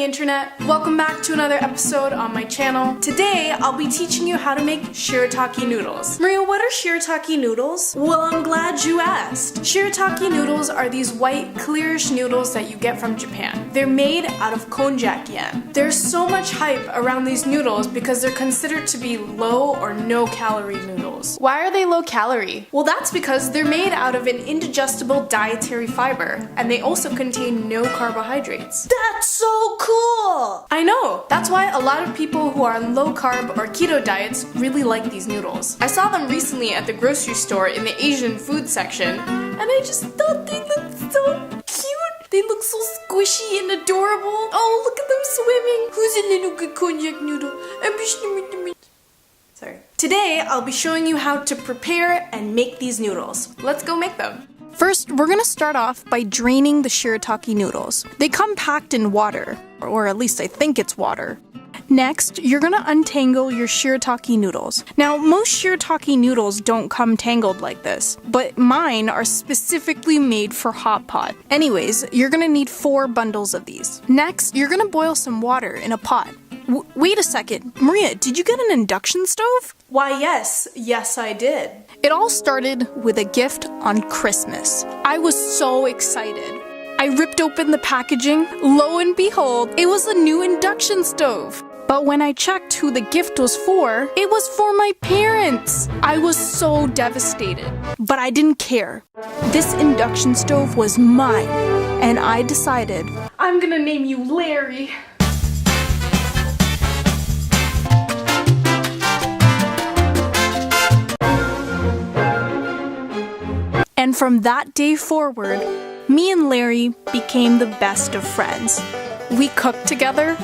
internet. Welcome back to another episode on my channel. Today, I'll be teaching you how to make shirataki noodles. Maria, what are shirataki noodles? Well, I'm glad you asked. Shirataki noodles are these white, clearish noodles that you get from Japan. They're made out of Konjac yen. There's so much hype around these noodles because they're considered to be low or no calorie noodles. Why are they low calorie? Well, that's because they're made out of an indigestible dietary fiber, and they also contain no carbohydrates. That's so cool! I know! That's why a lot of people who are on low-carb or keto diets really like these noodles. I saw them recently at the grocery store in the Asian food section, and I just thought they looked so cute! They look so squishy and adorable. Oh, look at them swimming! Who's a little good konjac noodle? Sorry. Today, I'll be showing you how to prepare and make these noodles. Let's go make them. First, we're gonna start off by draining the shirataki noodles. They come packed in water, or at least I think it's water. Next, you're gonna untangle your shirataki noodles. Now, most shirataki noodles don't come tangled like this, but mine are specifically made for hot pot. Anyways, you're gonna need 4 bundles of these. Next, you're gonna boil some water in a pot. Wait a second, Maria, did you get an induction stove? Why, yes I did. It all started with a gift on Christmas. I was so excited. I ripped open the packaging. Lo and behold, it was a new induction stove. But when I checked who the gift was for, it was for my parents. I was so devastated, but I didn't care. This induction stove was mine, and I decided, I'm gonna name you Larry. And from that day forward, me and Larry became the best of friends. We cooked together.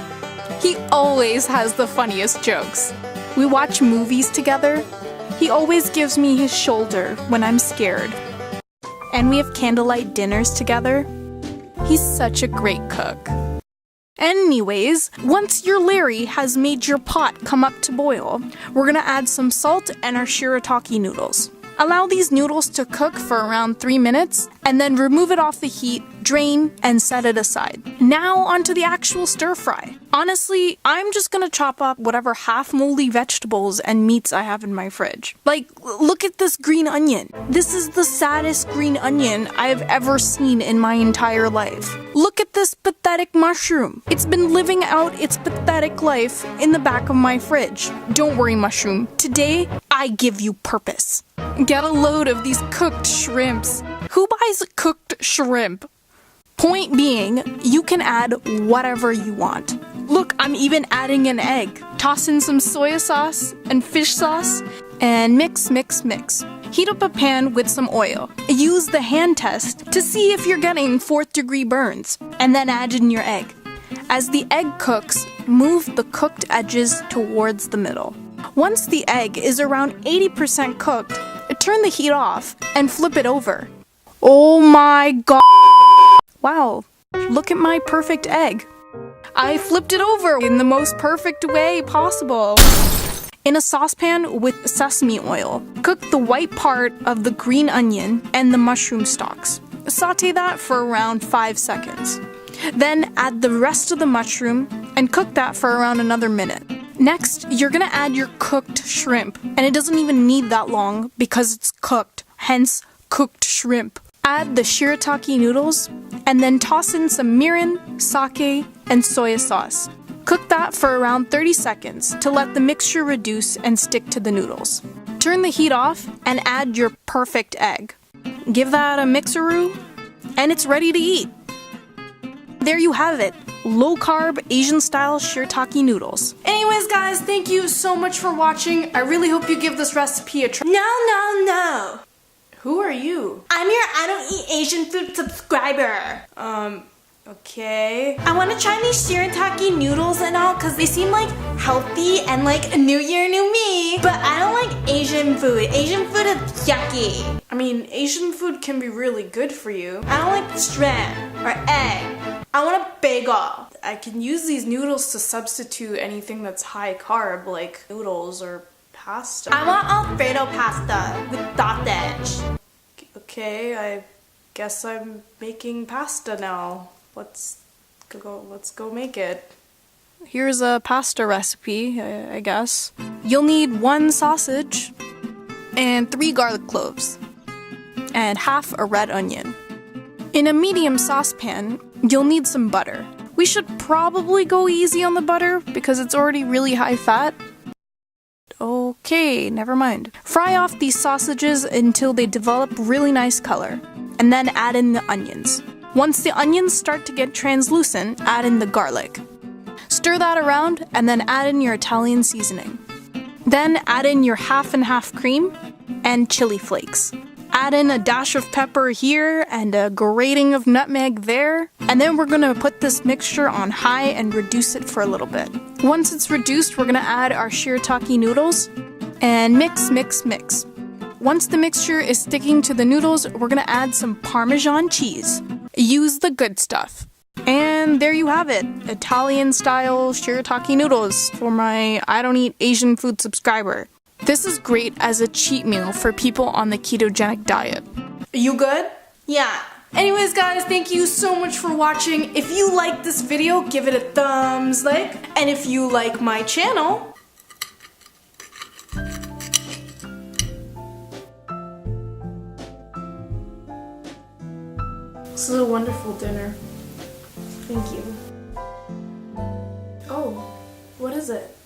He always has the funniest jokes. We watch movies together. He always gives me his shoulder when I'm scared. And we have candlelight dinners together. He's such a great cook. Anyways, once your Larry has made your pot come up to boil, we're gonna add some salt and our shirataki noodles. Allow these noodles to cook for around 3 minutes, and then remove it off the heat, drain, and set it aside. Now onto the actual stir fry. Honestly, I'm just gonna chop up whatever half moldy vegetables and meats I have in my fridge. Like, look at this green onion. This is the saddest green onion I've ever seen in my entire life. Look at this pathetic mushroom. It's been living out its pathetic life in the back of my fridge. Don't worry, mushroom. Today, I give you purpose. Get a load of these cooked shrimps. Who buys cooked shrimp? Point being, you can add whatever you want. Look, I'm even adding an egg. Toss in some soy sauce and fish sauce and mix. Heat up a pan with some oil. Use the hand test to see if you're getting 4th degree burns, and then add in your egg. As the egg cooks, move the cooked edges towards the middle. Once the egg is around 80% cooked, turn the heat off and flip it over. Oh my god! Wow, look at my perfect egg. I flipped it over in the most perfect way possible. In a saucepan with sesame oil, cook the white part of the green onion and the mushroom stalks. Saute that for around 5 seconds. Then add the rest of the mushroom and cook that for around another minute. Next, you're gonna add your cooked shrimp, and it doesn't even need that long because it's cooked, hence cooked shrimp. Add the shirataki noodles, and then toss in some mirin, sake, and soy sauce. Cook that for around 30 seconds to let the mixture reduce and stick to the noodles. Turn the heat off and add your perfect egg. Give that a mixeroo, and it's ready to eat. There you have it. Low-carb, Asian-style shirataki noodles. Anyways, guys, thank you so much for watching. I really hope you give this recipe a try. No. Who are you? I'm your I don't eat Asian food subscriber. Okay. I want to try these shirataki noodles and all because they seem like healthy and like a new year, new me. But I don't like Asian food. Asian food is yucky. I mean, Asian food can be really good for you. I don't like shrimp or egg. I want a bagel. I can use these noodles to substitute anything that's high carb, like noodles or pasta. I want Alfredo pasta with sausage. Okay, I guess I'm making pasta now. What's let's go make it. Here's a pasta recipe, I guess. You'll need 1 sausage and 3 garlic cloves and half a red onion. In a medium saucepan, you'll need some butter. We should probably go easy on the butter because it's already really high fat. Okay, never mind. Fry off these sausages until they develop really nice color, and then add in the onions. Once the onions start to get translucent, add in the garlic. Stir that around and then add in your Italian seasoning. Then add in your half and half cream and chili flakes. Add in a dash of pepper here and a grating of nutmeg there. And then we're gonna put this mixture on high and reduce it for a little bit. Once it's reduced, we're gonna add our shirataki noodles and mix, mix, mix. Once the mixture is sticking to the noodles, we're gonna add some Parmesan cheese. Use the good stuff. And there you have it, Italian-style shirataki noodles for my I don't eat Asian food subscriber. This is great as a cheat meal for people on the ketogenic diet. You good? Yeah. Anyways guys, thank you so much for watching. If you like this video, give it a thumbs like. And if you like my channel, this is a wonderful dinner. Thank you. Oh, what is it?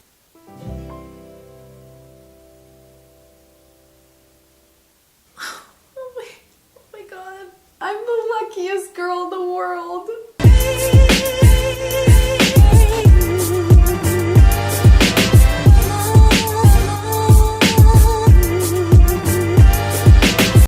Oh my god. I'm the luckiest girl in the world.